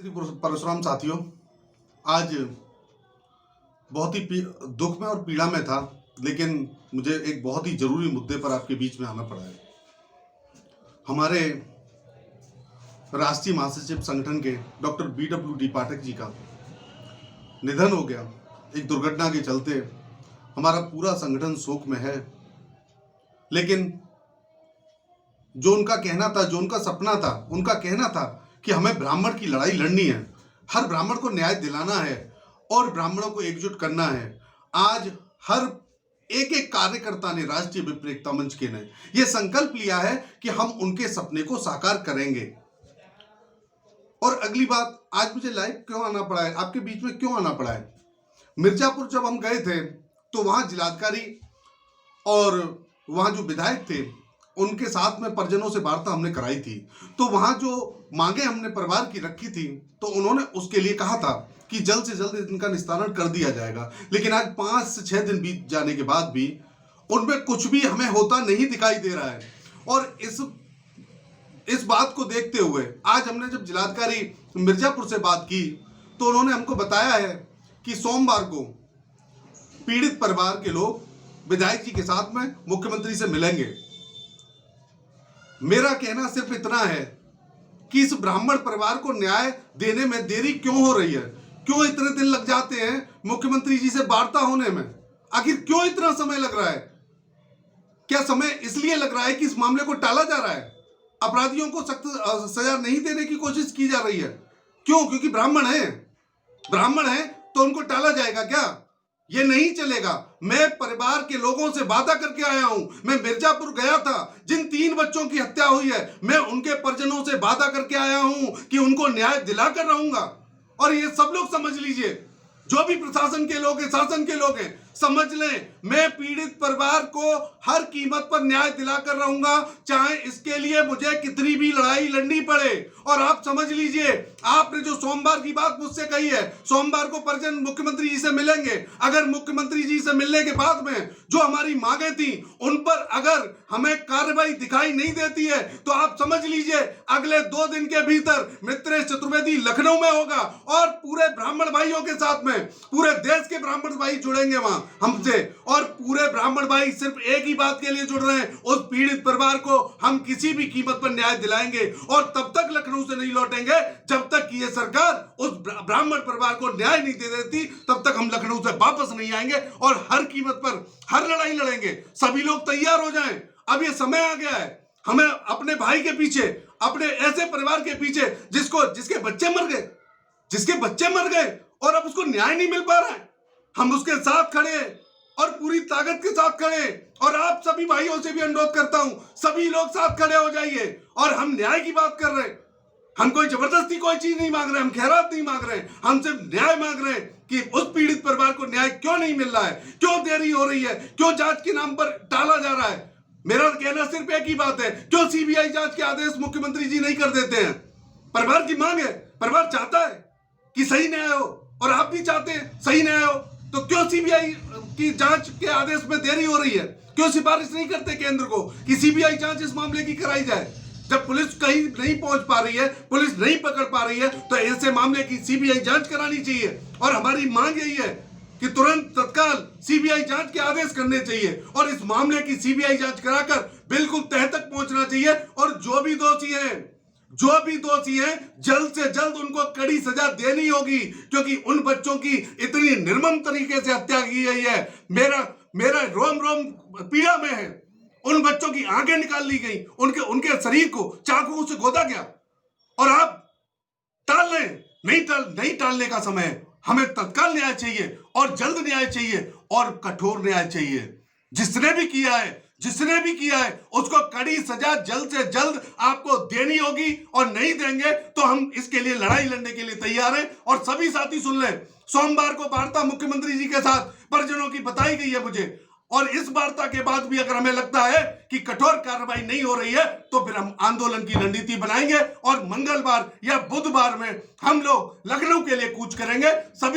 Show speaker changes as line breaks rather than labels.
श्री परशुराम साथियों, आज बहुत ही दुख में और पीड़ा में था, लेकिन मुझे एक बहुत ही जरूरी मुद्दे पर आपके बीच में आना पड़ा है। हमारे राष्ट्रीय महासचिव संगठन के डॉक्टर BWD पाठक जी का निधन हो गया। एक दुर्घटना के चलते हमारा पूरा संगठन शोक में है, लेकिन जो उनका कहना था, जो उनका सपना था, उनका कहना था कि हमें ब्राह्मण की लड़ाई लड़नी है, हर ब्राह्मण को न्याय दिलाना है और ब्राह्मणों को एकजुट करना है। आज हर एक एक कार्यकर्ता ने, राष्ट्रीय विप्लव एकता मंच के ने यह संकल्प लिया है कि हम उनके सपने को साकार करेंगे। और अगली बात, आज मुझे लाइव क्यों आना पड़ा है, आपके बीच में क्यों आना पड़ा है? मिर्जापुर जब हम गए थे तो वहां जिलाधिकारी और वहां जो विधायक थे उनके साथ में परिजनों से वार्ता हमने कराई थी। तो वहां जो मांगे हमने परिवार की रखी थी, तो उन्होंने उसके लिए कहा था कि जल्द से जल्द इनका निस्तारण कर दिया जाएगा। लेकिन आज 5 से 6 दिन बीत जाने के बाद भी उनमें कुछ भी हमें होता नहीं दिखाई दे रहा है। और इस बात को देखते हुए आज हमने जब जिलाधिकारी मिर्जापुर से बात की तो उन्होंने हमको बताया है कि सोमवार को पीड़ित परिवार के लोग विधायक जी के साथ में मुख्यमंत्री से मिलेंगे। मेरा कहना सिर्फ इतना है कि इस ब्राह्मण परिवार को न्याय देने में देरी क्यों हो रही है? क्यों इतने दिन लग जाते हैं मुख्यमंत्री जी से वार्ता होने में? आखिर क्यों इतना समय लग रहा है? क्या समय इसलिए लग रहा है कि इस मामले को टाला जा रहा है? अपराधियों को सख्त सजा नहीं देने की कोशिश की जा रही है? क्यों? क्योंकि ब्राह्मण है तो उनको टाला जाएगा क्या? ये नहीं चलेगा। मैं परिवार के लोगों से वादा करके आया हूं। मैं मिर्जापुर गया था, जिन 3 बच्चों की हत्या हुई है, मैं उनके परिजनों से वादा करके आया हूं कि उनको न्याय दिलाकर रहूंगा। और ये सब लोग समझ लीजिए, जो भी प्रशासन के लोग हैं, शासन के लोग हैं, समझ लें, मैं पीड़ित परिवार को हर कीमत पर न्याय दिलाकर रहूंगा, चाहे इसके लिए मुझे कितनी भी लड़ाई लड़नी पड़े। और आप समझ लीजिए, आपने जो सोमवार की बात मुझसे कही है, सोमवार को परिजन मुख्यमंत्री जी से मिलेंगे। अगर मुख्यमंत्री जी से मिलने के बाद में जो हमारी मांगे थी उन पर अगर हमें कार्रवाई दिखाई नहीं देती है, तो आप समझ लीजिए अगले 2 दिन के भीतर मित्रेश चतुर्वेदी लखनऊ में होगा और पूरे ब्राह्मण भाइयों के साथ में पूरे देश के ब्राह्मण भाई जुड़ेंगे वहां हमसे। और पूरे ब्राह्मण भाई सिर्फ एक ही बात के लिए जुड़ रहे हैं, उस पीड़ित परिवार को हम किसी भी कीमत पर न्याय दिलाएंगे। और तब तक लखनऊ से नहीं लौटेंगे जब तक कि ये सरकार उस ब्राह्मण परिवार को न्याय नहीं दे देती। तब तक हम लखनऊ से वापस नहीं आएंगे और हर कीमत पर हर लड़ाई लड़ेंगे। सभी लोग तैयार हो जाएं, अब ये समय आ गया है। हमें अपने भाई के पीछे, अपने ऐसे परिवार के पीछे जिसके बच्चे मर गए और अब उसको न्याय नहीं मिल पा रहा है, हम उसके साथ खड़े हैं और पूरी ताकत के साथ खड़े हैं। और आप सभी भाइयों से भी अनुरोध करता हूं, सभी लोग साथ खड़े हो जाइए। और हम न्याय की बात कर रहे हैं, हम कोई जबरदस्ती कोई चीज नहीं मांग रहे, हम खैरात नहीं मांग रहे, हम सिर्फ न्याय मांग रहे हैं कि उस पीड़ित परिवार को न्याय क्यों नहीं मिल रहा है, क्यों देरी हो रही है, क्यों जांच के नाम पर टाला जा रहा है। मेरा कहना सिर्फ एक ही बात है, क्यों CBI जांच के आदेश मुख्यमंत्री जी नहीं कर देते हैं? परिवार की मांग है, परिवार चाहता है कि सही न्याय हो और आप भी चाहते हैं सही न्याय हो, तो क्यों CBI की जांच के आदेश में देरी हो रही है? क्यों सिफारिश नहीं करते केंद्र को कि CBI जांच इस मामले की कराई जाए? जब पुलिस कहीं नहीं पहुंच पा रही है, पुलिस नहीं पकड़ पा रही है, तो ऐसे मामले की CBI जांच करानी चाहिए। और हमारी मांग यही है कि तुरंत तत्काल CBI जांच के आदेश करने चाहिए और इस मामले की CBI जांच कराकर बिल्कुल तह तक पहुंचना चाहिए। और जो भी दोषी हैं जल्द से जल्द उनको कड़ी सजा देनी होगी, क्योंकि उन बच्चों की इतनी निर्मम तरीके से हत्या की गई है। मेरा रोम रोम पीड़ा में है। उन बच्चों की आंखें निकाल ली गई, उनके शरीर को चाकुओं से गोदा गया। और आप टाल रहे हैं, नहीं टालने का समय है। हमें तत्काल न्याय चाहिए और जल्द न्याय चाहिए और कठोर न्याय चाहिए। जिसने भी किया है उसको कड़ी सजा जल्द से जल्द आपको देनी होगी। और नहीं देंगे तो हम इसके लिए लड़ाई लड़ने के लिए तैयार हैं। और सभी साथी सुन लें, सोमवार को वार्ता मुख्यमंत्री जी के साथ परिजनों की बताई गई है मुझे। और इस वार्ता के बाद भी अगर हमें लगता है कि कठोर कार्रवाई नहीं हो रही है, तो फिर हम आंदोलन की रणनीति बनाएंगे और मंगलवार या बुधवार में हम लोग लखनऊ के लिए कूच करेंगे। सभी